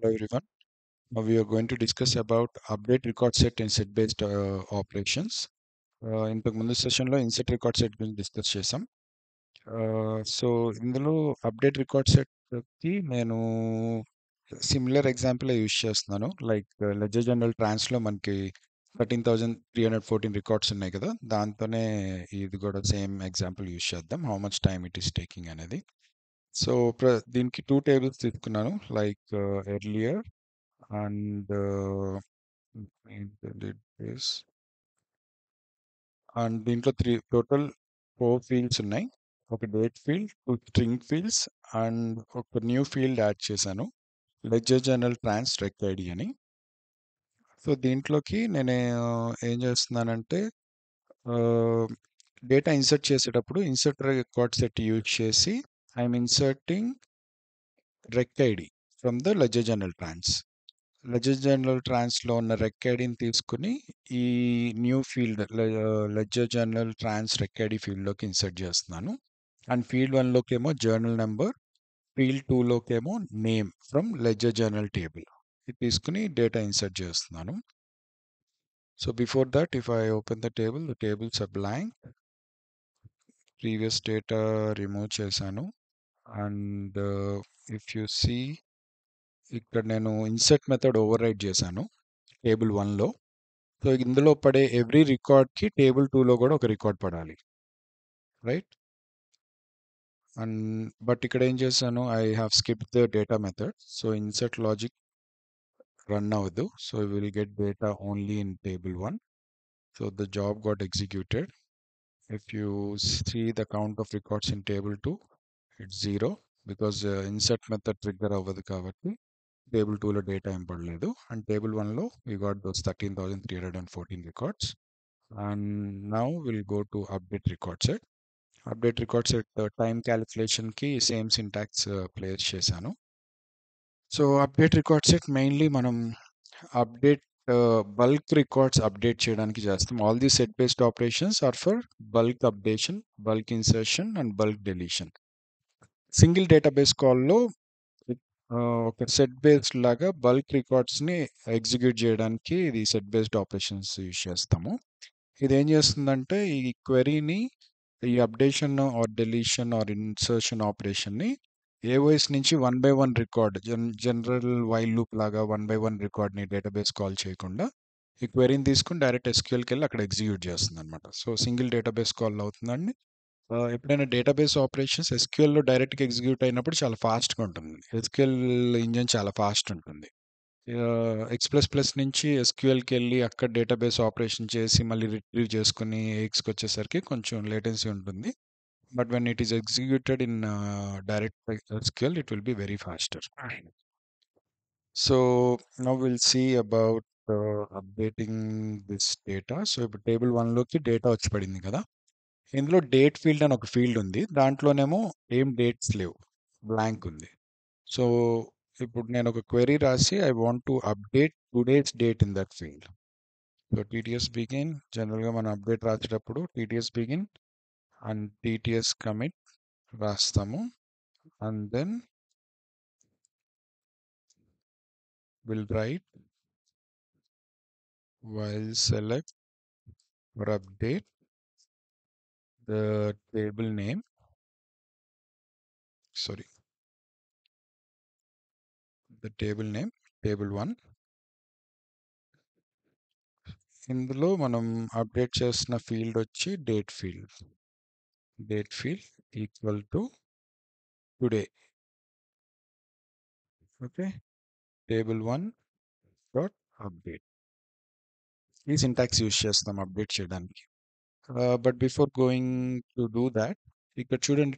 Hello everyone. Now we are going to discuss about update record set in set based operations. ఇంతకు ముందు సెషన్లో INCET record set గురించి discuss చేసాం. So ఇందులో update record సెట్కి నేను సిమిలర్ ఎగ్జాంపుల్ యూజ్ చేస్తున్నాను. లైక్ లెడ్జర్ జనరల్ ట్రాన్స్లో మనకి 13,314 రికార్డ్స్ ఉన్నాయి కదా, దాంతోనే ఇది కూడా సేమ్ ఎగ్జాంపుల్ యూజ్ చేద్దాం. How much time it is taking అనేది. సో దీనికి 2 టేబుల్స్ తీసుకున్నాను, like earlier and days. And దీంట్లో టోటల్ 4 ఫీల్డ్స్ ఉన్నాయి. ఒక date field, 2 string fields and ఒక న్యూ ఫీల్డ్ యాడ్ చేశాను, ledger general trans rec ID అని. సో దీంట్లోకి నేను ఏం చేస్తున్నానంటే డేటా ఇన్సర్ట్ చేసేటప్పుడు ఇన్సర్ట్ రికార్డ్ సెట్ యూజ్ చేసి I'm inserting rec ID from the ledger general trans. Ledger general ట్రాన్స్లో ఉన్న రెక్ ఐడిని తీసుకుని ఈ new field ledger general trans rec ID ఫీల్డ్లోకి ఇన్సర్ట్ చేస్తున్నాను. అండ్ ఫీల్డ్ 1లోకి ఏమో జర్నల్ నెంబర్, ఫీల్డ్ 2లోకి ఏమో name from ledger journal table ఇది తీసుకుని డేటా ఇన్సర్ట్ చేస్తున్నాను. So before that if I open the tables are blank. Previous data remove చేశాను. And if you see, ఇక్కడ నేను ఇన్సర్ట్ మెథడ్ ఓవర్ రైడ్ చేశాను table 1లో. సో ఇందులో పడే ఎవ్రీ రికార్డ్కి టేబుల్ 2లో కూడా ఒక రికార్డ్ పడాలి, రైట్? అండ్ బట్ ఇక్కడ ఏం చేశాను, I have skip the data method. So insert logic run అవ్వదు. So will get data only in table 1. So the job got executed. If you see the count of records in table 2, it's 0 because insert method trigger అవ్వదు కాబట్టి table 2లో data ఏం పడలేదు. And table 1లో we got those 13,314 records. And now we'll go to update record set. Update record set time calculation కి same syntax place చేశాను. So update record set mainly మనం update bulk records update చేయడానికి చేస్తాం. All the set based operations are for bulk updation, bulk insertion and bulk deletion. Single database కాల్లో ఒక set based లాగా bulk రికార్డ్స్ని execute చేయడానికి ఇది సెట్ బేస్డ్ ఆపరేషన్స్ యూజ్ చేస్తాము. ఇది ఏం చేస్తుందంటే ఈ క్వెరీని, ఈ updation or deletion or insertion ఆపరేషన్ని ఏఓఎస్ నుంచి 1 by 1 record, general while loop లాగా 1 by 1 రికార్డ్ని డేటాబేస్ కాల్ చేయకుండా ఈ క్వెరీని తీసుకుని డైరెక్ట్ ఎస్క్యూఎల్కి వెళ్ళి అక్కడ ఎగ్జిక్యూట్ చేస్తుంది అనమాట. సో సింగిల్ డేటాబేస్ కాల్ అవుతుందండి. ఎప్పుడైనా డేటాబేస్ ఆపరేషన్స్ ఎస్క్యూఎల్లో డైరెక్ట్గా ఎగ్జిక్యూట్ అయినప్పుడు చాలా ఫాస్ట్గా ఉంటుంది. ఎస్క్యూఎల్ ఇంజన్ చాలా ఫాస్ట్ ఉంటుంది. ఎక్స్++ నుంచి ఎస్క్యూఎల్కి వెళ్ళి అక్కడ డేటాబేస్ ఆపరేషన్ చేసి మళ్ళీ రిట్రీవ్ చేసుకుని ఎక్స్కి వచ్చేసరికి కొంచెం లేటెన్సీ ఉంటుంది. But when it is executed in direct SQL it will be very faster. So now will see about updating this data. So ఇప్పుడు టేబుల్ 1లోకి డేటా వచ్చి పడింది కదా. ఇందులో డేట్ ఫీల్డ్ అని ఒక ఫీల్డ్ ఉంది, దాంట్లోనేమో ఏం డేట్స్ లేవు, బ్లాంక్ ఉంది. సో ఇప్పుడు నేను ఒక క్వెరీ రాసి I want to update today's date in that field. So TTS begin, జనరల్గా మనం అప్డేట్ రాసేటప్పుడు TTS begin and TTS commit రాస్తాము. And then will write while select or update the table name, sorry, the table name, table 1. ఇందులో మనం update చేస్తున్న field వచ్చి date field equal to today. Okay, table 1 dot update ఈ syntax use చేస్తాం update చేయడానికి. But before going to do that, ఇక్కడ చూడండి,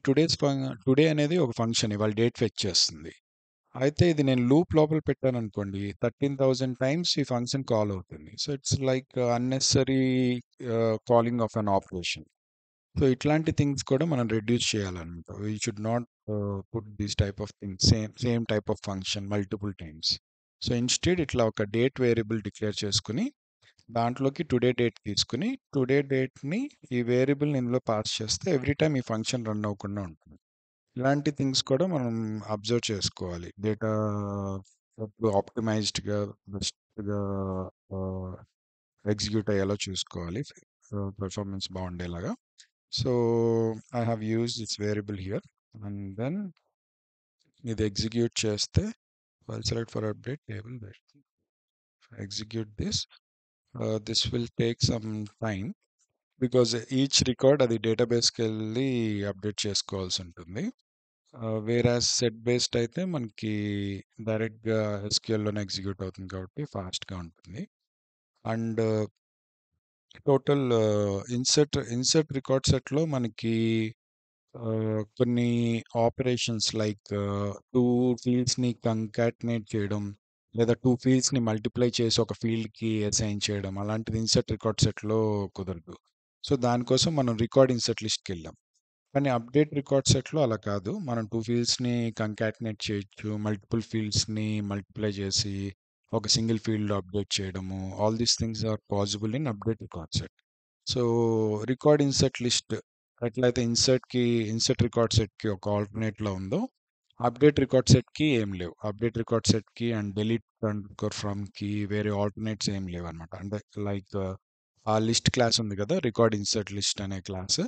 today అనేది ఒక ఫంక్షన్, ఇవాళ డేట్ ఫెచ్ చేస్తుంది. అయితే ఇది నేను లూప్ లోపల పెట్టాను అనుకోండి, 13,000 టైమ్స్ ఈ ఫంక్షన్ కాల్ అవుతుంది. So it's like unnecessary calling of an operation. So ఇట్లాంటి థింగ్స్ కూడా మనం రెడ్యూస్ చేయాలన్నమాట. We should not put this type of things, same type of function multiple times. So instead ఇట్లా ఒక డేట్ వేరియబుల్ డిక్లేర్ చేసుకుని దాంట్లోకి today date తీసుకుని today డేట్ని ఈ వేరియబుల్ని ఇందులో పాస్ చేస్తే ఎవ్రీ టైమ్ ఈ ఫంక్షన్ రన్ అవ్వకుండా ఉంటుంది. ఇలాంటి థింగ్స్ కూడా మనం అబ్జర్వ్ చేసుకోవాలి డేటా ఎప్పుడు ఆప్టిమైజ్డ్‌గా, బెస్ట్‌గా ఆహ్, ఎగ్జిక్యూట్ అయ్యేలా చూసుకోవాలి. పెర్ఫార్మెన్స్ బాగుండేలాగా. So, I have used this variable here and then ఇది ఎగ్జిక్యూట్ చేస్తే while select for update table execute this. This will take some time because each record అది డేటాబేస్కి వెళ్ళి అప్డేట్ చేసుకోవాల్సి ఉంటుంది. వేరాజ్ సెట్ బేస్డ్ అయితే మనకి డైరెక్ట్గా ఎస్క్యూఎల్లోనే ఎగ్జిక్యూట్ అవుతుంది కాబట్టి ఫాస్ట్గా ఉంటుంది. అండ్ టోటల్ ఇన్సర్ట్ రికార్డ్ సెట్లో మనకి కొన్ని ఆపరేషన్స్ లైక్ 2 ఫీల్డ్స్‌ని కంకాటినేట్ చేయడం, లేదా 2 ఫీల్డ్స్‌ని మల్టిప్లై చేసి ఒక ఫీల్డ్‌కి అసైన్ చేయడం అలాంటిది ఇన్సర్ట్ రికార్డ్ సెట్‌లో కుదరదు. సో, దానికోసం మనం రికార్డ్ ఇన్సర్ట్ లిస్ట్‌కెళ్ళాం. కానీ అప్డేట్ రికార్డ్ సెట్‌లో అలా కాదు. మనం 2 ఫీల్డ్స్‌ని కంకాటినేట్ చేయొచ్చు. మల్టిపుల్ ఫీల్డ్స్‌ని మల్టిప్లై చేసి ఒక సింగిల్ ఫీల్డ్‌లో అప్డేట్ చేయడము. All these things are possible in update record set. So, record insert list ఎట్లయితే ఇన్సర్ట్ రికార్డ్ సెట్‌కి ఒక ఆల్టర్‌నేట్‌లో ఉందో, అప్డేట్ రికార్డ్ సెట్‌కి ఏం లేవు. అప్డేట్ రికార్డ్ సెట్‌కి అండ్ డిలీట్ అండర్‌స్కోర్ ఫ్రమ్‌కి వేరే ఆల్టర్‌నేట్స్ ఏం లేవనమాట. అంటే లైక్ ఆ లిస్ట్ క్లాస్ ఉంది కదా! రికార్డ్ ఇన్సర్ట్ లిస్ట్ అనే క్లాస్.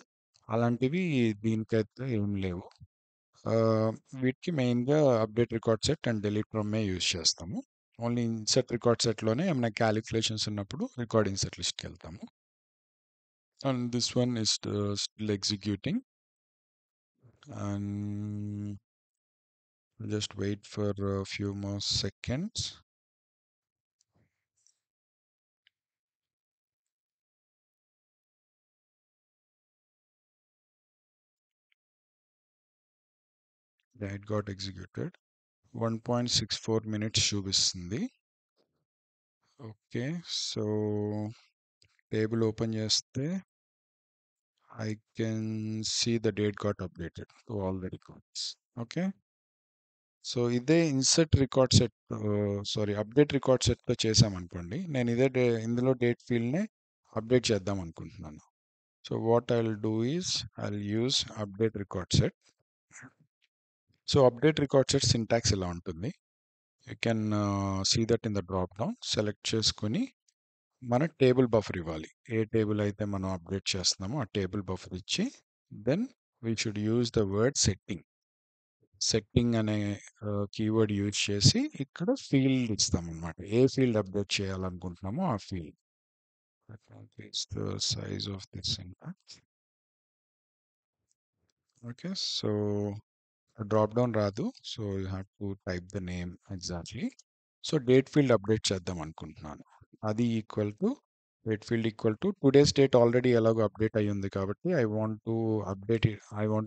అలాంటివి దీనికైతే ఏం లేవు. ఆహ్, వీటికి మెయిన్‌గా update record set and delete ఫ్రమే యూజ్ చేస్తాము. ఓన్లీ ఇన్సర్ట్ రికార్డ్ సెట్‌లోనే ఏమైనా కాలిక్యులేషన్స్ ఉన్నప్పుడు రికార్డ్ ఇన్సర్ట్ లిస్ట్‌కెళ్తాము. And this one is still executing, and just wait for a few more seconds. Yeah, it got executed. 1.64 minutes చూపిస్తుంది. Okay, so table open చేస్తే I can see the date got updated to all the records. Okay, so ఇదే insert record set, sorry update record సెట్తో చేసామనుకోండి, నేను ఇందులో date ఫీల్డ్ని update చేద్దాం అనుకుంటున్నాను. So what I'll do is I'll use update record set. So update record set syntax ఇలా ఉంటుంది. You can see that in the drop down. Select చేసుకొని మన టేబుల్ బఫర్ ఇవ్వాలి. ఏ టేబుల్ అయితే మనం అప్డేట్ చేస్తున్నామో ఆ టేబుల్ బఫర్ ఇచ్చి then we should use the word setting. Setting అనే కీవర్డ్ యూజ్ చేసి ఇక్కడ ఫీల్డ్ ఇస్తాం అనమాట. ఏ ఫీల్డ్ అప్డేట్ చేయాలనుకుంటున్నామో ఆ field. The size of this syntax. Okay, so drop down రాదు. So you have to type the name exactly. So date field update చేద్దాం అనుకుంటున్నాను. అది equal to date field equal to today's date already ఎలాగో update అయ్యి ఉంది కాబట్టి I want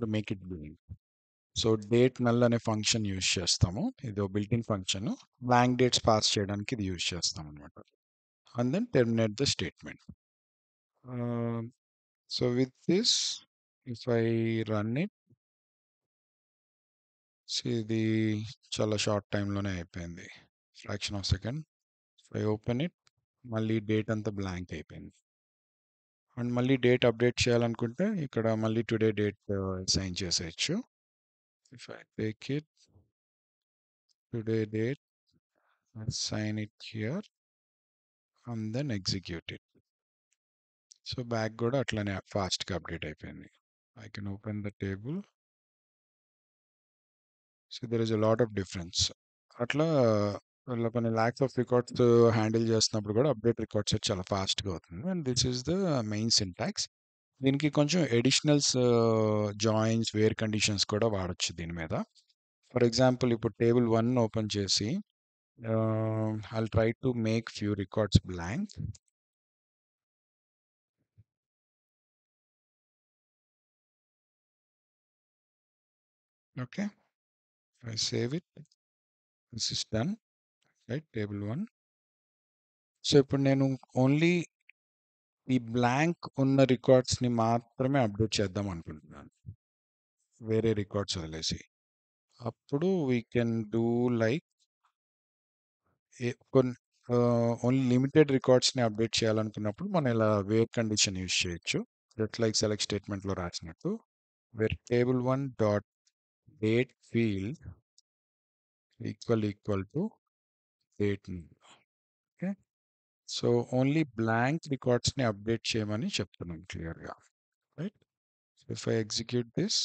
to make it blank. So date null అనే function use చేస్తాము. ఇది ఒక built in function. Blank dates pass చేయడానికి ఇది యూజ్ చేస్తాం అనమాట. And then terminate the statement. So with this if I run it, so ఇది చాలా షార్ట్ టైంలోనే అయిపోయింది. Fraction of second. I open it, మళ్ళీ డేట్ అంతా బ్లాంక్ అయిపోయింది. అండ్ మళ్ళీ డేట్ అప్డేట్ చేయాలనుకుంటే ఇక్కడ మళ్ళీ టుడే డేట్ సైన్ చేసేయచ్చు. If I take it today date, assign it here and then execute it. So back కూడా అట్లనే ఫాస్ట్గా అప్డేట్ అయిపోయింది. I can open the table. So there is a lot of difference. అట్లా ఇలా కొన్ని lakhs of records handle చేస్తున్నప్పుడు కూడా update record set చాలా ఫాస్ట్గా అవుతుంది. And this is the main syntax. దీనికి కొంచెం ఎడిషనల్స్, జాయిన్స్, వేర్ కండిషన్స్ కూడా వాడచ్చు దీని మీద. ఫర్ ఎగ్జాంపుల్ ఇప్పుడు టేబుల్ 1 ఓపెన్ చేసి I'll try to make few records blank. Okay, I save it. This is done, right, table 1. So ఇప్పుడు నేను ఓన్లీ ఈ బ్లాంక్ ఉన్న రికార్డ్స్ని మాత్రమే అప్డేట్ చేద్దాం అనుకుంటున్నాను, వేరే రికార్డ్స్ వదిలేసి. అప్పుడు వీ కెన్ డూ లైక్ కొన్ని ఓన్లీ లిమిటెడ్ రికార్డ్స్ని అప్డేట్ చేయాలనుకున్నప్పుడు మనం ఇలా వేర్ కండిషన్ యూజ్ చేయొచ్చు. జస్ట్ లైక్ సెలెక్ట్ స్టేట్మెంట్లో రాసినట్టు, where table 1 dot date field equal to డేట్‌ని. ఓకే. సో, ఓన్లీ బ్లాంక్ రికార్డ్స్‌ని అప్డేట్ చేయమని చెప్తున్నాం క్లియర్‌గా. Right? So if I execute this,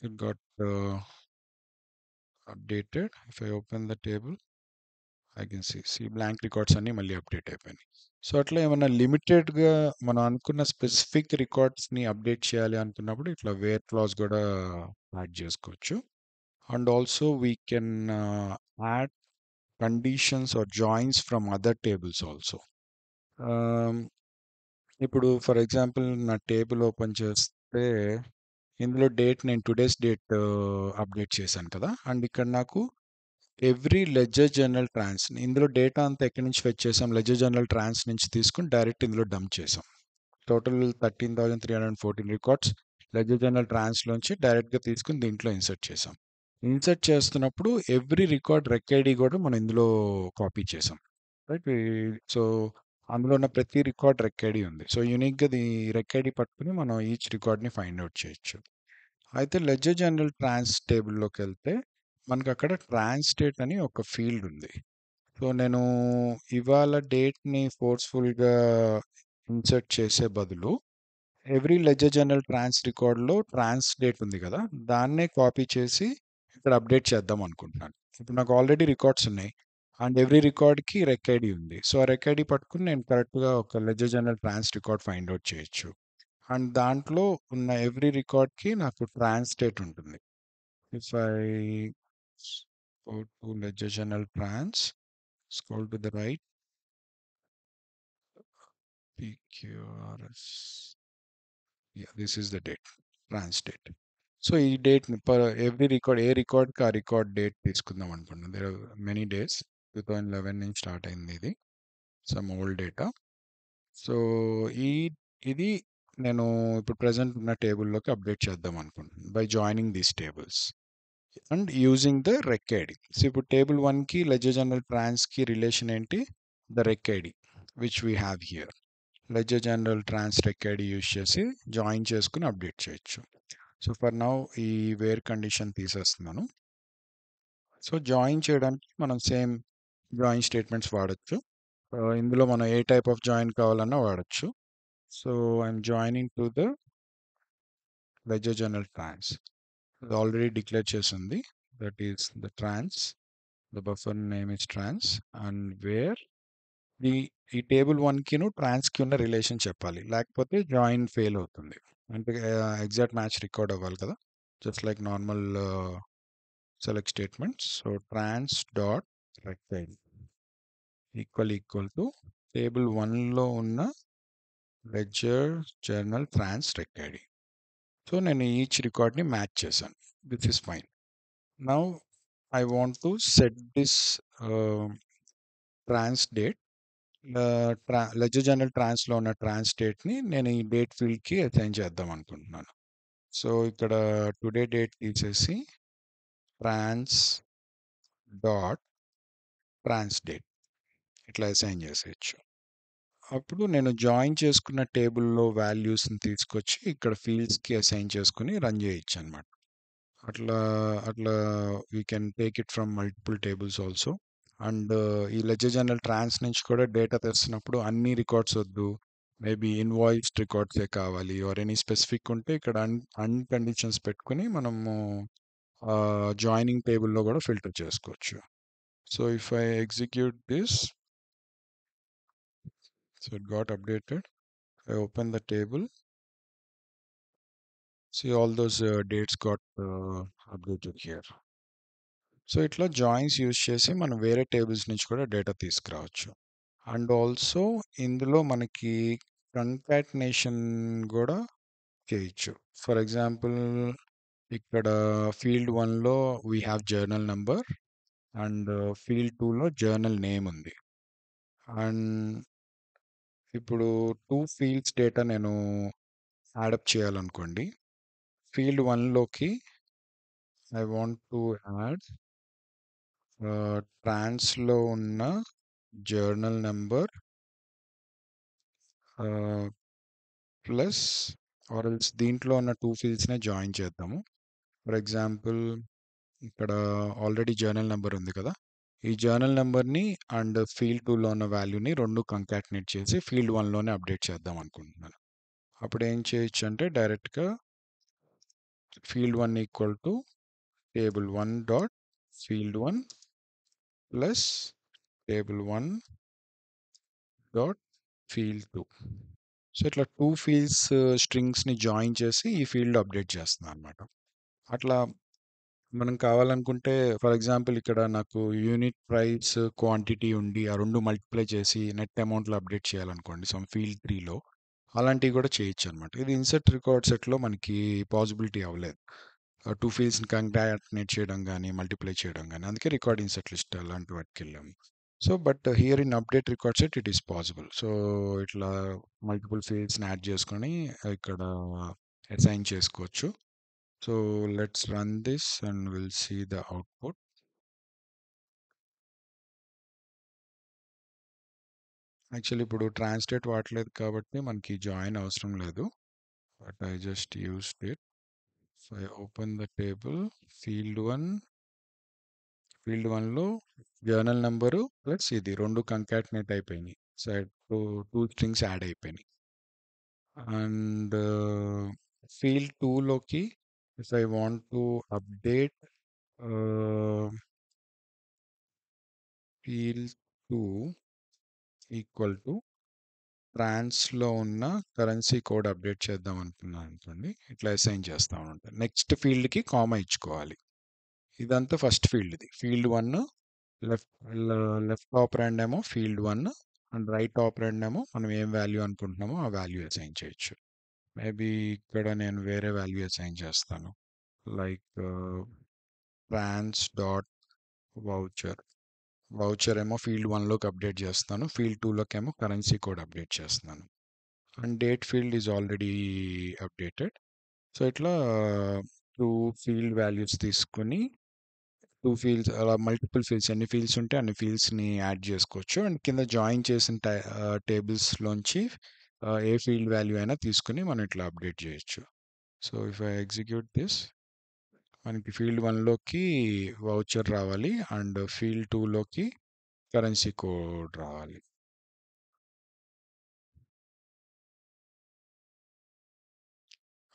it got updated. If I open the table, I can see blank records అన్నీ మళ్ళీ update అయిపోయినాయి. So అట్లా ఏమన్నా లిమిటెడ్‌గా మనం అనుకున్న స్పెసిఫిక్ రికార్డ్స్‌ని అప్డేట్ చేయాలి అనుకున్నప్పుడు ఇట్లా వేర్ క్లాజ్ కూడా యాడ్ చేసుకోవచ్చు. And also we can add conditions or joins from other tables also. ఇప్పుడు ఫర్ ఎగ్జాంపుల్ నా టేబుల్ ఓపెన్ చేస్తే ఇందులో డేట్ నేను టుడేస్ డేట్ అప్డేట్ చేశాను కదా! అండ్ ఇక్కడ నాకు ఎవ్రీ లెడ్జర్ జర్నల్ ట్రాన్స్ ఇందులో డేటా అంతా ఎక్కడి నుంచి ఫెచ్ చేసాం, లెడ్జర్ జర్నల్ ట్రాన్స్ నుంచి తీసుకొని డైరెక్ట్ ఇందులో డంప్ చేసాం. టోటల్ 13,314 రికార్డ్స్ లెడ్జర్ జర్నల్ ట్రాన్స్లోంచి డైరెక్ట్గా తీసుకుని దీంట్లో ఇన్సర్ట్ చేసాం. ఇన్సర్ట్ చేస్తున్నప్పుడు ఎవ్రీ రికార్డ్ రెక్ ఐడి కూడా మనం ఇందులో కాపీ చేసాం. రైట్? సో అందులో ఉన్న ప్రతి రికార్డ్ రెక్ ఐడి ఉంది. సో యూనిక్గా రెక్ ఐడి పట్టుకుని మనం ఈచ్ రికార్డ్ని ఫైండ్ అవుట్ చేయొచ్చు. అయితే లెడ్జర్ జనరల్ ట్రాన్స్ టేబుల్లోకి వెళ్తే మనకు అక్కడ ట్రాన్స్ డేట్ అని ఒక ఫీల్డ్ ఉంది. సో నేను ఇవాళ డేట్ని ఫోర్స్ఫుల్గా ఇన్సర్ట్ చేసే బదులు ఎవ్రీ లెడ్జర్ జనరల్ ట్రాన్స్ రికార్డ్లో ట్రాన్స్ డేట్ ఉంది కదా, దాన్నే కాపీ చేసి ఇక్కడ అప్డేట్ చేద్దాం అనుకుంటున్నాను. ఇప్పుడు నాకు ఆల్రెడీ రికార్డ్స్ ఉన్నాయి అండ్ ఎవ్రీ రికార్డ్కి రెక్ ఐడి ఉంది. సో ఆ రెక్ ఐడి పట్టుకుని నేను కరెక్ట్గా ఒక లెడ్జర్ జనరల్ ట్రాన్స్ రికార్డ్ ఫైండ్ అవుట్ చేయొచ్చు. అండ్ దాంట్లో ఉన్న ఎవ్రీ రికార్డ్కి నాకు ట్రాన్స్ డేట్ ఉంటుంది. If I go to ledger journal trans, scroll to the right, PQRS. Yeah, this is the date, trans date. So ఈ డేట్ పర్ ఎవ్రీ రికార్డ్ ఏ రికార్డ్కి ఆ record date తీసుకుందాం అనుకుంటున్నాను. There are many days. 2011 నుంచి start అయింది ఇది. Some old data. So ఈ ఇది నేను ఇప్పుడు ప్రెసెంట్ ఉన్న టేబుల్లోకి అప్డేట్ చేద్దాం అనుకుంటున్నాను by joining these tables and using the rec ID. So ఇప్పుడు టేబుల్ 1కి లెడ్జర్ జనరల్ ట్రాన్స్కి రిలేషన్ ఏంటి? The rec ID which we have here. Ledger general trans rec ID use చేసి జాయిన్ చేసుకుని అప్డేట్ చేయొచ్చు. సో ఫర్ నౌ ఈ where condition తీసేస్తున్నాను. So join చేయడానికి మనం సేమ్ జాయిన్ స్టేట్మెంట్స్ వాడచ్చు. ఇందులో మనం ఏ టైప్ ఆఫ్ జాయిన్ కావాలన్నా వాడచ్చు. So I'm joining to the ledger general trans. ఇది ఆల్రెడీ డిక్లేర్ చేసింది. That is the trans. The buffer name is trans and where ఈ ఈ టేబుల్ 1కిను ట్రాన్స్కి ఉన్న రిలేషన్ చెప్పాలి, లేకపోతే జాయిన్ ఫెయిల్ అవుతుంది. అంటే ఎగ్జాక్ట్ మ్యాచ్ రికార్డ్ అవ్వాలి కదా, just like normal select statements. So trans dot రెక్టైల్ ఈక్వల్ టు టేబుల్ 1లో ఉన్న ledger journal trans rec ID. So నేను ఈచ్ రికార్డ్ని మ్యాచ్ చేశాను. This is fine. Now I want to set this trans date. Ledger general ట్రాన్స్లో ఉన్న trans డేట్ని నేను ఈ డేట్ ఫీల్డ్కి అసైన్ చేద్దాం అనుకుంటున్నాను. సో ఇక్కడ టుడే డేట్ తీసేసి ట్రాన్స్ డాట్ ట్రాన్స్ డేట్ ఇట్లా అసైన్ చేసేయచ్చు. అప్పుడు నేను జాయిన్ చేసుకున్న టేబుల్లో వాల్యూస్ని తీసుకొచ్చి ఇక్కడ ఫీల్డ్స్కి అసైన్ చేసుకుని రన్ చేయొచ్చు అనమాట. అట్లా అట్లా we can take it from multiple tables also. And ఈ లెడ్జర్ జనరల్ ట్రాన్స్ నుంచి కూడా డేటా తెస్తున్నప్పుడు అన్ని రికార్డ్స్ వద్దు, మేబీ ఇన్వాయిస్డ్ రికార్డ్సే కావాలి ఆర్ ఎనీ స్పెసిఫిక్ ఉంటే ఇక్కడ అన్ కండిషన్స్ పెట్టుకుని మనము జాయినింగ్ టేబుల్లో కూడా ఫిల్టర్ చేసుకోవచ్చు. So if I execute this, so it got updated. I open the table. See all those dates got updated here. So ఇట్లా జాయిన్స్ యూజ్ చేసి మనం వేరే టేబుల్స్ నుంచి కూడా డేటా తీసుకురావచ్చు. అండ్ ఆల్సో ఇందులో మనకి కంకాటినేషన్ కూడా చేయొచ్చు. ఫర్ ఎగ్జాంపుల్ ఇక్కడ ఫీల్డ్ 1లో we have journal number and field 2లో జర్నల్ నేమ్ ఉంది. అండ్ ఇప్పుడు 2 ఫీల్డ్స్ డేటా నేను యాడప్ చేయాలనుకోండి. ఫీల్డ్ 1లోకి ఐ వాంట్ టు యాడ్ ట్రాన్స్లో ఉన్న journal number plus or else దీంట్లో ఉన్న 2 ఫీల్డ్స్నే జాయిన్ చేద్దాము. ఫర్ ఎగ్జాంపుల్ ఇక్కడ ఆల్రెడీ జర్నల్ నెంబర్ ఉంది కదా! ఈ జర్నల్ నెంబర్‌ని అండ్ ఫీల్డ్ 2లో ఉన్న వాల్యూని 2 కంకాటినేట్ చేసి ఫీల్డ్ 1లోనే అప్డేట్ చేద్దాం అనుకుంటున్నాను. అప్పుడు ఏం చేయొచ్చంటే డైరెక్ట్‌గా field 1 equal to table 1 dot field 1 plus table 1 dot field 2. So, ఇట్లా 2 ఫీల్డ్స్ స్ట్రింగ్స్‌ని జాయిన్ చేసి ఈ ఫీల్డ్ అప్డేట్ చేస్తున్నానన్నమాట. అట్లా మనం కావాలనుకుంటే ఫర్ ఎగ్జాంపుల్ ఇక్కడ నాకు యూనిట్ ప్రైస్, క్వాంటిటీ ఉండి ఆ 2 మల్టిప్లై చేసి నెట్ అమౌంట్‌లో అప్డేట్ చేయాలనుకోండి సమ్ ఫీల్డ్ 3లో అలాంటివి కూడా చేయొచ్చనమాట. ఇది ఇన్సర్ట్ రికార్డ్ సెట్‌లో మనకి పాసిబిలిటీ అవ్వలేదు. 2 ఫీల్డ్స్‌ని కంకాటినేట్ చేయడం గానీ, మల్టిప్లై చేయడం గానీ. అందుకే రికార్డ్ ఇన్సర్ట్ లిస్ట్ అలాంటి వాటికెళ్ళాము. So, but here in update record set it is possible. So, ఇట్లా మల్టిపుల్ ఫీల్డ్స్‌ని యాడ్ చేసుకొని ఇక్కడ అసైన్ చేసుకోవచ్చు. So let's run this and we'll see the output. Actually ఇప్పుడు ట్రాన్స్లేట్ వాడలేదు కాబట్టి మనకి జాయిన్ అవసరం లేదు. But I just used it. So I open the table field 1లో జర్నల్ నెంబరు ప్లస్ ఇది 2 కంకాటినేట్ అయిపోయినాయి. సో టూ స్ట్రింగ్స్ యాడ్ అయిపోయినాయి. అండ్ ఫీల్డ్ 2లోకి if I want to update field 2 equal to ట్రాన్స్‌లో ఉన్న కరెన్సీ కోడ్ అప్డేట్ చేద్దాం అనుకున్నాను అనుకోండి. ఇట్లా అసైన్ చేస్తా ఉంటాను. నెక్స్ట్ ఫీల్డ్‌కి కామా ఇచ్చుకోవాలి. ఇదంతా ఫస్ట్ ఫీల్డ్‌ది. ఫీల్డ్ 1 లెఫ్ట్ లెఫ్ట్ ఆపరెండ్ ఏమో ఫీల్డ్ 1 అండ్ రైట్ ఆపరెండ్ ఏమో మనం ఏం వాల్యూ అనుకుంటున్నామో ఆ వాల్యూ అసైన్ చేయొచ్చు. మేబీ ఇక్కడ నేను వేరే వాల్యూ అసైన్ చేస్తాను. లైక్ ట్రాన్స్ డాట్ వౌచర్. వౌచర్ ఏమో ఫీల్డ్ 1లోకి అప్డేట్ చేస్తాను. ఫీల్డ్ 2లోకి ఏమో కరెన్సీ కోడ్ అప్డేట్ చేస్తున్నాను. And date field is already updated. So ఇట్లా 2 ఫీల్డ్ వాల్యూస్ తీసుకొని 2 ఫీల్డ్స్ అలా మల్టిపుల్ ఫీల్డ్స్ ఎన్ని ఫీల్డ్స్ ఉంటే అన్ని ఫీల్డ్స్ని యాడ్ చేసుకోవచ్చు. అండ్ కింద జాయిన్ చేసిన టేబుల్స్లోంచి ఏ ఫీల్డ్ వాల్యూ అయినా తీసుకుని మనం ఇట్లా అప్డేట్ చేయొచ్చు. So if I execute this మనకి ఫీల్డ్ 1లోకి వౌచర్ రావాలి అండ్ ఫీల్డ్ 2లోకి కరెన్సీ కోడ్ రావాలి.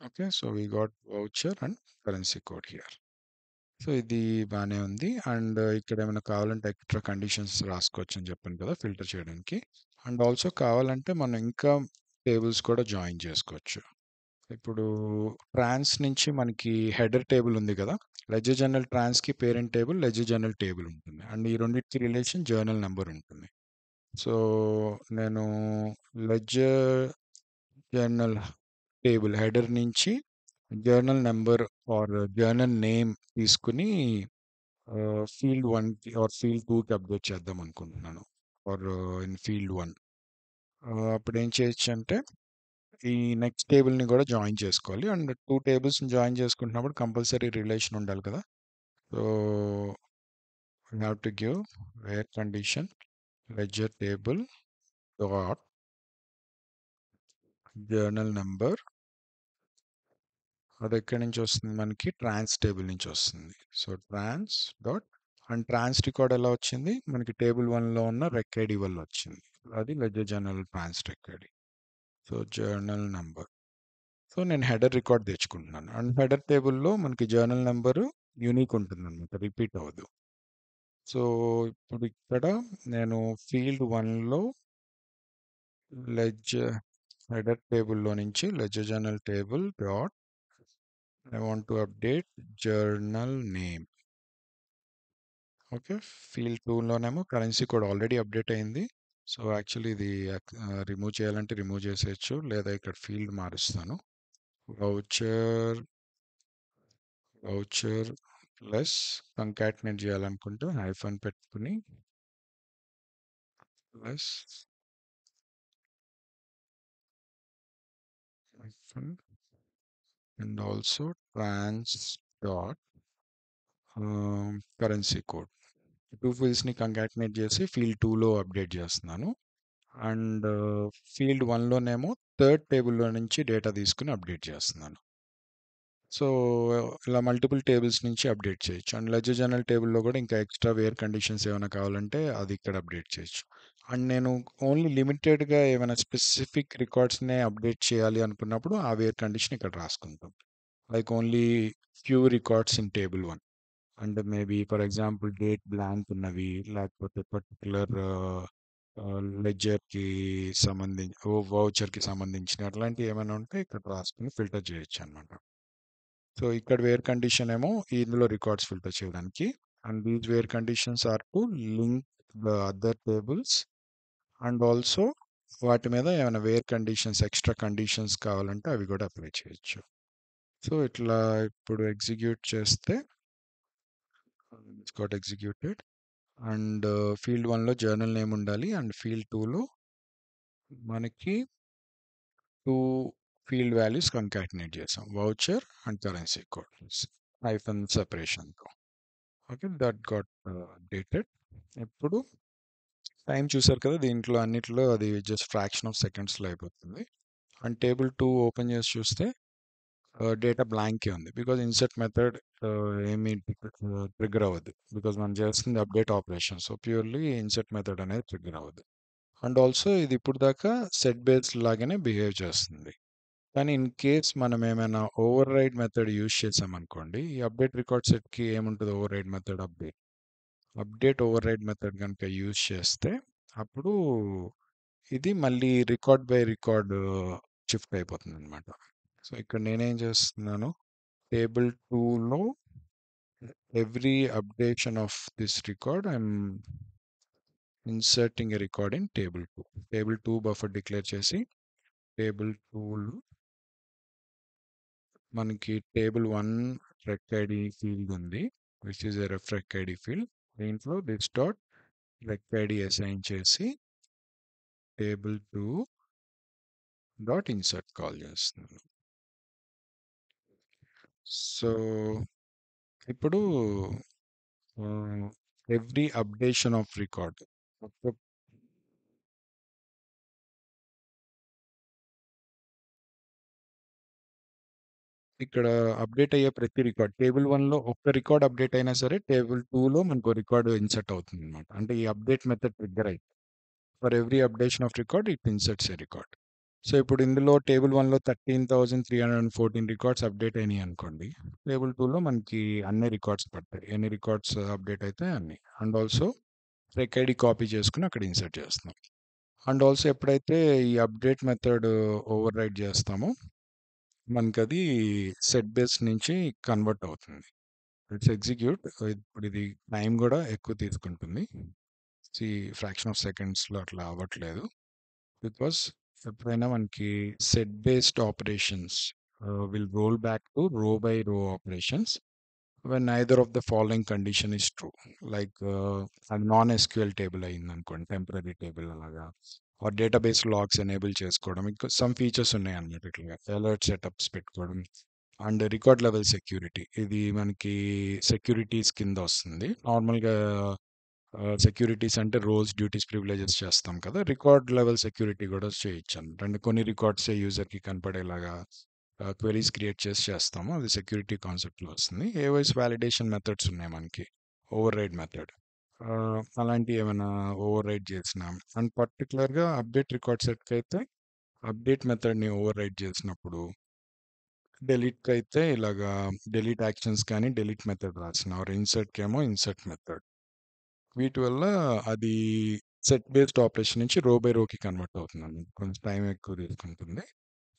Okay, so we got voucher and currency code here. So ఇది బాగానే ఉంది. అండ్ ఇక్కడ ఏమైనా కావాలంటే ఎక్స్ట్రా కండిషన్స్ రాసుకోవచ్చు అని చెప్పాను కదా ఫిల్టర్ చేయడానికి. అండ్ ఆల్సో కావాలంటే మనం ఇంకా టేబుల్స్ కూడా జాయిన్ చేసుకోవచ్చు. ఇప్పుడు ట్రాన్స్ నుంచి మనకి హెడర్ టేబుల్ ఉంది కదా, లెడ్జర్ జర్నల్ ట్రాన్స్కి parent table, ledger journal table ఉంటుంది. అండ్ ఈ రెండింటికి రిలేషన్ జర్నల్ నెంబర్ ఉంటుంది. సో నేను లెడ్జర్ జర్నల్ టేబుల్ హెడర్ నుంచి journal number or journal name తీసుకుని ఫీల్డ్ 1కి ఆర్ ఫీల్డ్ 2కి అప్డేట్ చేద్దాం అనుకుంటున్నాను. ఆర్ ఇన్ ఫీల్డ్ 1 అప్పుడు ఏం చేయొచ్చు అంటే ఈ నెక్స్ట్ టేబుల్ని కూడా జాయిన్ చేసుకోవాలి. అండ్ 2 టేబుల్స్ని జాయిన్ చేసుకుంటున్నప్పుడు కంపల్సరీ రిలేషన్ ఉండాలి కదా. So we have to give where condition ledger table dot journal number. అది ఎక్కడి నుంచి వస్తుంది మనకి ట్రాన్స్ టేబుల్ నుంచి వస్తుంది. సో trans dot and trans record ఎలా వచ్చింది మనకి టేబుల్ 1లో ఉన్న రెక్ఐడి వల్ల వచ్చింది. అది ledger journal trans rec ID. So journal number. So నేను హెడర్ రికార్డ్ తెచ్చుకుంటున్నాను అండ్ హెడర్ టేబుల్లో మనకి జర్నల్ నెంబరు యూనిక్ ఉంటుంది అనమాట, రిపీట్ అవ్వదు. సో ఇప్పుడు ఇక్కడ నేను ఫీల్డ్ 1లో లెడ్జర్ హెడర్ టేబుల్లో నుంచి ledger journal table dot I want to update journal name. Okay, field 2లోనేమో కరెన్సీ కోడ్ ఆల్రెడీ అప్డేట్ అయింది. సో యాక్చువల్లీ ఇది రిమూవ్ చేయాలంటే రిమూవ్ చేసేయచ్చు, లేదా ఇక్కడ ఫీల్డ్ మారుస్తాను. వౌచర్ వౌచర్ ప్లస్ కంకాటినేట్ చేయాలనుకుంటే హైఫన్ పెట్టుకుని plus hyphen and also trans dot currency code. 2 ఫీల్డ్స్ని కంకాటినేట్ చేసి ఫీల్డ్ 2లో అప్డేట్ చేస్తున్నాను. అండ్ ఫీల్డ్ 1లోనేమో థర్డ్ టేబుల్లో నుంచి డేటా తీసుకుని అప్డేట్ చేస్తున్నాను. సో, ఇలా మల్టిపుల్ టేబుల్స్ నుంచి అప్డేట్ చేయొచ్చు. అండ్ లెడ్జర్ జర్నల్ టేబుల్‌లో కూడా ఇంకా ఎక్స్‌ట్రా వేర్ కండిషన్స్ ఏమైనా కావాలంటే అది ఇక్కడ అప్డేట్ చేయొచ్చు. అండ్ నేను ఓన్లీ లిమిటెడ్‌గా ఏమైనా స్పెసిఫిక్ రికార్డ్స్‌నే అప్డేట్ చేయాలి అనుకున్నప్పుడు ఆ వేర్ కండిషన్ ఇక్కడ రాసుకుంటాం. Like only few records in table 1. అంటే maybe for example date blank ఉన్నవి, లేకపోతే పర్టిక్యులర్ లెడ్జర్‌కి వౌచర్‌కి సంబంధించినవి అట్లాంటివి ఏమైనా ఉంటే ఇక్కడ రాసుకొని ఫిల్టర్ చేయొచ్చనమాట. సో, ఇక్కడ వేర్ కండిషన్ ఏమో ఇందులో రికార్డ్స్ ఫిల్టర్ చేయడానికి. And these where conditions are to link the other tables and also వాటి మీద ఏమైనా వేర్ కండిషన్స్, ఎక్స్‌ట్రా కండిషన్స్ కావాలంటే అవి కూడా అప్లై చేయొచ్చు. సో, ఇట్లా ఇప్పుడు ఎగ్జిక్యూట్ చేస్తే it's got executed. And field 1లో జర్నల్ నేమ్ ఉండాలి. అండ్ ఫీల్డ్ 2లో మనకి 2 ఫీల్డ్ వాల్యూస్ కన్కాటినేట్ చేసాం. Voucher and currency code hyphen సెపరేషన్‌తో. ఓకే. That got updated. ఇప్పుడు టైం చూసారు కదా! దీంట్లో అన్నిట్లో అది జస్ట్ ఫ్రాక్షన్ ఆఫ్ సెకండ్స్‌లో అయిపోతుంది. అండ్ టేబుల్ 2 ఓపెన్ చేసి చూస్తే డేటా బ్లాంకే ఉంది. బికాజ్ ఇన్సర్ట్ మెథడ్ ఏమీ ట్రిగ్గర్ అవ్వదు. బికాజ్ మనం చేస్తుంది update operation. So, purely insert method అనేది ట్రిగ్గర్ అవ్వదు. అండ్ ఆల్సో ఇది ఇప్పుడు దాకా సెట్ బేస్డ్ లాగానే బిహేవ్ చేస్తుంది. కానీ ఇన్ కేస్ మనం ఏమైనా ఓవర్ రైడ్ మెథడ్ యూజ్ చేసామనుకోండి, ఈ అప్డేట్ రికార్డ్ సెట్‌కి ఏముంటది override method update override method గనుక యూజ్ చేస్తే అప్పుడు ఇది మళ్ళీ రికార్డ్ బై రికార్డ్ షిఫ్ట్ అయిపోతుందనమాట. సో, ఇక్కడ నేనేం చేస్తున్నాను టేబుల్ 2లో every updation of this record I'm inserting a record in table 2. Table 2 buffer declare చేసి టేబుల్ 2లో మనకి టేబుల్ 1 రెక్ ఐడి ఫీల్డ్ ఉంది. Which is a rec ID field. దీంట్లో this dot rec ID assign చేసి table 2 dot insert call చేస్తున్నాను. So, ఇప్పుడు every updation of record ఇక్కడ update అయ్యే ప్రతి రికార్డ్ టేబుల్ 1లో ఒక్క రికార్డ్ అప్డేట్ అయినా సరే టేబుల్ 2లో మనకు రికార్డ్ ఇన్సర్ట్ అవుతుంది అనమాట. అంటే ఈ అప్డేట్ మెథడ్ ట్రిగ్గర్ అయితే for every updation of record it inserts A record. So, ఇప్పుడు ఇందులో టేబుల్ 1లో 13,314 రికార్డ్స్ అప్డేట్ అయినాయి అనుకోండి. టేబుల్ 2లో మనకి అన్ని రికార్డ్స్ పడతాయి. ఎన్ని రికార్డ్స్ అప్డేట్ అయితే అన్ని. అండ్ ఆల్సో రెక్ ఐడి కాపీ చేసుకుని అక్కడ ఇన్సర్ట్ చేస్తున్నాం. అండ్ ఆల్సో ఎప్పుడైతే ఈ అప్డేట్ మెథడ్ ఓవర్ రైడ్ చేస్తామో మనకది సెట్ బేస్ నుంచి కన్వర్ట్ అవుతుంది. It's execute. ఇప్పుడు ఇది టైం కూడా ఎక్కువ తీసుకుంటుంది. ఫ్రాక్షన్ ఆఫ్ సెకండ్స్లో అట్లా అవ్వట్లేదు. బికాస్ ఎప్పుడైనా మనకి set based operations will roll back to రో by rho operations when either of the following condition is true. Like అది నాన్ ఎస్క్యూఎల్ టేబుల్ అయింది అనుకోండి, టెంపరీ టేబుల్ అలాగా ఆర్ డేటాబేస్ లాగ్స్ ఎనేబుల్ చేసుకోవడం ఇంకా సమ్ ఫీచర్స్ ఉన్నాయి అన్నమాట. ఇట్లా అలర్ట్ సెటప్స్ పెట్టుకోవడం అండ్ రికార్డ్ లెవెల్ సెక్యూరిటీ ఇది మనకి సెక్యూరిటీస్ కింద వస్తుంది. నార్మల్గా సెక్యూరిటీస్ అంటే రోల్స్ డ్యూటీస్ ప్రివిలేజెస్ చేస్తాం కదా, రికార్డ్ లెవెల్ సెక్యూరిటీ కూడా చేయొచ్చు అనమాట. అంటే కొన్ని రికార్డ్సే యూజర్కి కనపడేలాగా క్వెరీస్ క్రియేట్ చేసి చేస్తాము. అది సెక్యూరిటీ కాన్సెప్ట్లో వస్తుంది. ఏవైస్ వ్యాలిడేషన్ మెథడ్స్ ఉన్నాయి మనకి, ఓవర్ రైడ్ మెథడ్ అలాంటివి ఏమైనా ఓవర్ రైడ్ చేసినాం అండ్ పర్టికులర్గా అప్డేట్ రికార్డ్ సెట్కి అయితే అప్డేట్ మెథడ్ని ఓవర్ రైడ్ చేసినప్పుడు డెలీట్కి అయితే ఇలాగా డెలీట్ యాక్షన్స్ కానీ డెలీట్ మెథడ్ రాసిన ఆర్ ఇన్సర్ట్కి ఏమో ఇన్సర్ట్ మెథడ్. వీటి వల్ల అది సెట్ బేస్డ్ ఆపరేషన్ నుంచి రో బై రోకి కన్వర్ట్ అవుతుందండి. కొంచెం టైం ఎక్కువ తీసుకుంటుంది.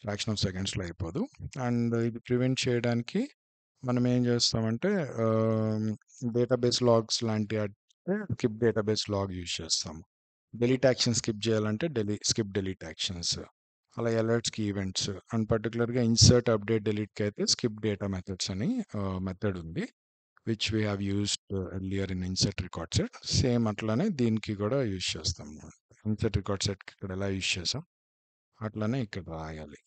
ఫ్రాక్షన్ ఆఫ్ సెకండ్స్లో అయిపోదు. అండ్ ఇది ప్రివెంట్ చేయడానికి మనం ఏం చేస్తామంటే డేటాబేస్ లాగ్స్ లాంటి స్కిప్ డేటాబేస్ లాగ్ యూజ్ చేస్తాము. డెలీట్ యాక్షన్ స్కిప్ చేయాలంటే స్కిప్ డెలీట్ యాక్షన్స్, అలా అలర్ట్స్కి ఈవెంట్స్ అండ్ పర్టికులర్గా ఇన్సర్ట్ అప్డేట్ డెలీట్కి అయితే స్కిప్ డేటా మెథడ్స్ అని మెథడ్ ఉంది which we have used earlier in insert record set. Same అట్లానే దీనికి కూడా యూజ్ చేస్తాం. ఇన్సర్ట్ రికార్డ్ సెట్కి ఇక్కడ ఎలా యూజ్ చేసాం అట్లానే ఇక్కడ రాయాలి.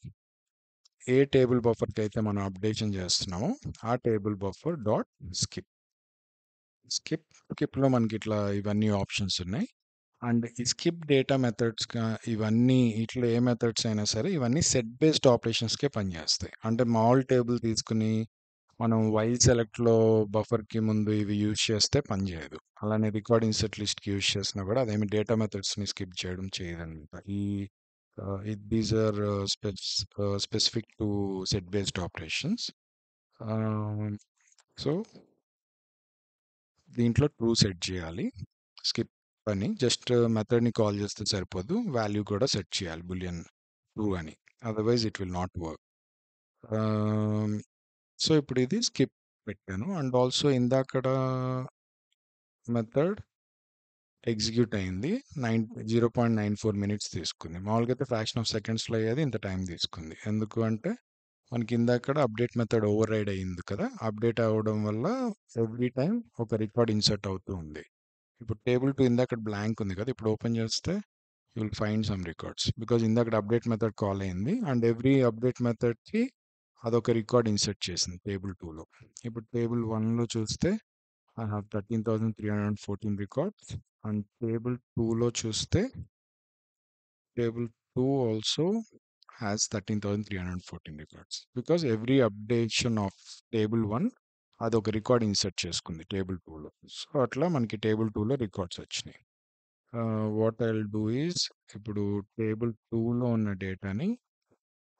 ఏ టేబుల్ బఫర్కి అయితే మనం అప్డేషన్ చేస్తున్నామో ఆ టేబుల్ బఫర్ డాట్ స్కిప్. స్కిప్లో మనకి ఇట్లా ఇవన్నీ ఆప్షన్స్ ఉన్నాయి. అండ్ ఈ స్కిప్ డేటా మెథడ్స్ ఇవన్నీ ఇట్లా ఏ మెథడ్స్ అయినా సరే ఇవన్నీ సెట్ బేస్డ్ ఆపరేషన్స్కే పనిచేస్తాయి. అంటే మామూలు టేబుల్ తీసుకుని మనం వైల్ సెలెక్ట్‌లో బఫర్‌కి ముందు ఇవి యూజ్ చేస్తే పనిచేయదు. అలానే రికార్డ్ ఇన్సర్ట్ లిస్ట్‌కి యూజ్ చేసినా కూడా అదేమి డేటా మెథడ్స్‌ని స్కిప్ చేయడం చేయదనమాట. These are specific to set based operations. Ah, so, దీంట్లో ట్రూ సెట్ చేయాలి. స్కిప్ అని జస్ట్ మెథడ్‌ని కాల్ చేస్తే సరిపోదు. వాల్యూ కూడా సెట్ చేయాలి బూలియన్ ట్రూ అని. Otherwise it will not work. Ah, so, ఇప్పుడు ఇది స్కిప్ పెట్టాను. అండ్ ఆల్సో ఇందాకడ మెథడ్ ఎగ్జిక్యూట్ అయింది. 0.94 మినిట్స్ తీసుకుంది. మామూలుగా అయితే ఫ్రాక్షన్ ఆఫ్ సెకండ్స్‌లో అయ్యేది ఇంత టైం తీసుకుంది. ఎందుకు అంటే మనకి ఇందాకడ అప్డేట్ మెథడ్ ఓవర్ రైడ్ అయింది కదా! అప్డేట్ అవ్వడం వల్ల ఎవ్రీ టైమ్ ఒక రికార్డ్ ఇన్సర్ట్ అవుతూ ఉంది. ఇప్పుడు టేబుల్ 2 ఇందాకడ బ్లాంక్ ఉంది కదా! ఇప్పుడు ఓపెన్ చేస్తే you will find some records. Because ఇందాకడ అప్డేట్ మెథడ్ కాల్ అయింది. అండ్ ఎవ్రీ అప్డేట్ మెథడ్‌కి అదొక రికార్డ్ ఇన్సర్ట్ చేసింది టేబుల్ 2లో. ఇప్పుడు టేబుల్ 1లో చూస్తే I have 13,314 records. And table 2లో చూస్తే table 2 also has 13,314 records. Because every updation of table 1 అదొక రికార్డ్ ఇన్సర్ట్ చేసుకుంది టేబుల్ 2లో. సో అట్లా మనకి టేబుల్ 2లో రికార్డ్స్ వచ్చినాయి. What I will do is ఇప్పుడు టేబుల్ 2లో ఉన్న డేటాని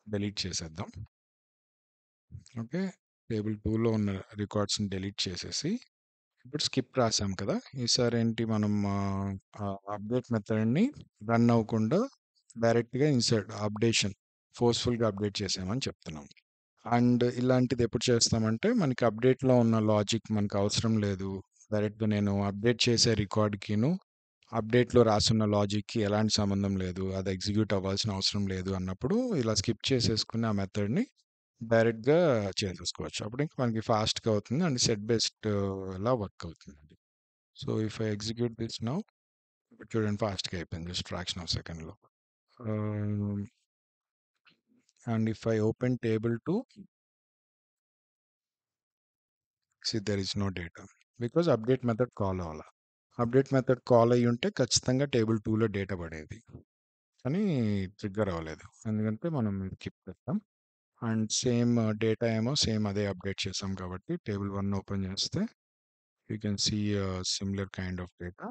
డిలీట్ చేసేద్దాం. ఓకే, టేబుల్ 2లో ఉన్న రికార్డ్స్ని డిలీట్ చేసేసి ఇప్పుడు స్కిప్ రాసాం కదా! ఈసారి ఏంటి మనం అప్డేట్ మెథడ్‌ని రన్ అవ్వకుండా డైరెక్ట్‌గా ఫోర్స్‌ఫుల్‌గా అప్డేట్ చేసామని చెప్తున్నాం. అండ్ ఇలాంటిది ఎప్పుడు చేస్తామంటే మనకి అప్డేట్‌లో ఉన్న లాజిక్ మనకు అవసరం లేదు. డైరెక్ట్‌గా నేను అప్డేట్ చేసే రికార్డ్‌కిను, అప్డేట్‌లో రాసున్న లాజిక్‌కి ఎలాంటి సంబంధం లేదు. అది ఎగ్జిక్యూట్ అవ్వాల్సిన అవసరం లేదు అన్నప్పుడు ఇలా స్కిప్ చేసేసుకుని ఆ మెథడ్‌ని డైరెక్ట్‌గా చేసేసుకోవచ్చు. అప్పుడు ఇంక మనకి ఫాస్ట్‌గా అవుతుంది అండ్ సెట్ బేస్డ్ లా వర్క్ అవుతుందండి. So, if I execute this now ఇప్పుడు చూడండి ఫాస్ట్‌గా అయిపోయింది. జస్ట్ ఫ్రాక్షన్ ఆఫ్ సెకండ్‌లో. Ah, and if I open table 2 there is no data. Because update method call అవ్వల. అప్డేట్ మెథడ్ కాల్ అయ్యుంటే ఖచ్చితంగా టేబుల్ 2లో డేటా పడేది. కానీ ట్రిగ్గర్ అవ్వలేదు. ఎందుకంటే మనం స్కిప్ పెట్టాం. అండ్ సేమ్ డేటా ఏమో సేమ్ అదే అప్డేట్ చేసాం కాబట్టి టేబుల్ 1 ఓపెన్ చేస్తే you can see similar kind of data.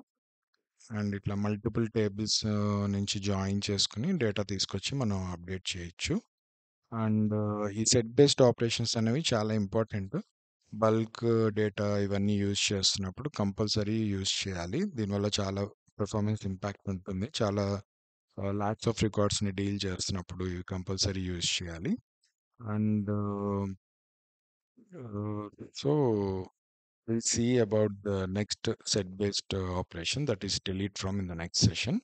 And ఇట్లా మల్టిపుల్ టేబుల్స్ నుంచి జాయిన్ చేసుకుని డేటా తీసుకొచ్చి మనం అప్డేట్ చేయొచ్చు. అండ్ ఈ సెట్ బేస్డ్ ఆపరేషన్స్ అనేవి చాలా ఇంపార్టెంట్. బల్క్ డేటా ఇవన్నీ యూజ్ చేస్తున్నప్పుడు కంపల్సరీ యూజ్ చేయాలి. దీనివల్ల చాలా పెర్ఫార్మెన్స్ ఇంపాక్ట్ ఉంటుంది. చాలా లాట్స్ ఆఫ్ రికార్డ్స్ని డీల్ చేస్తున్నప్పుడు ఇవి కంపల్సరీ యూజ్ చేయాలి. And so we'll see about the next set-based operation, that is delete from, in the next session.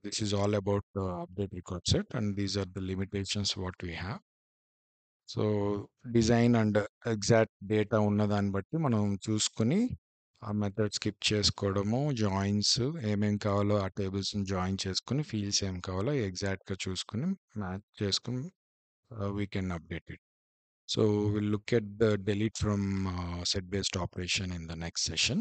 This is all about the update record set, and these are the limitations what we have. So design and exact data ఉన్నదాన్ని బట్టి మనం చూసుకొని ఆ method skip చేసుకోవడము, joins ఏమేమి కావాలో ఆ టేబుల్స్ని join చేసుకుని ఫీల్డ్స్ ఏం కావాలో ఎగ్జాక్ట్గా చూసుకుని మ్యాచ్ చేసుకుని we can update it. So we'll look at the delete from set-based operation in the next session.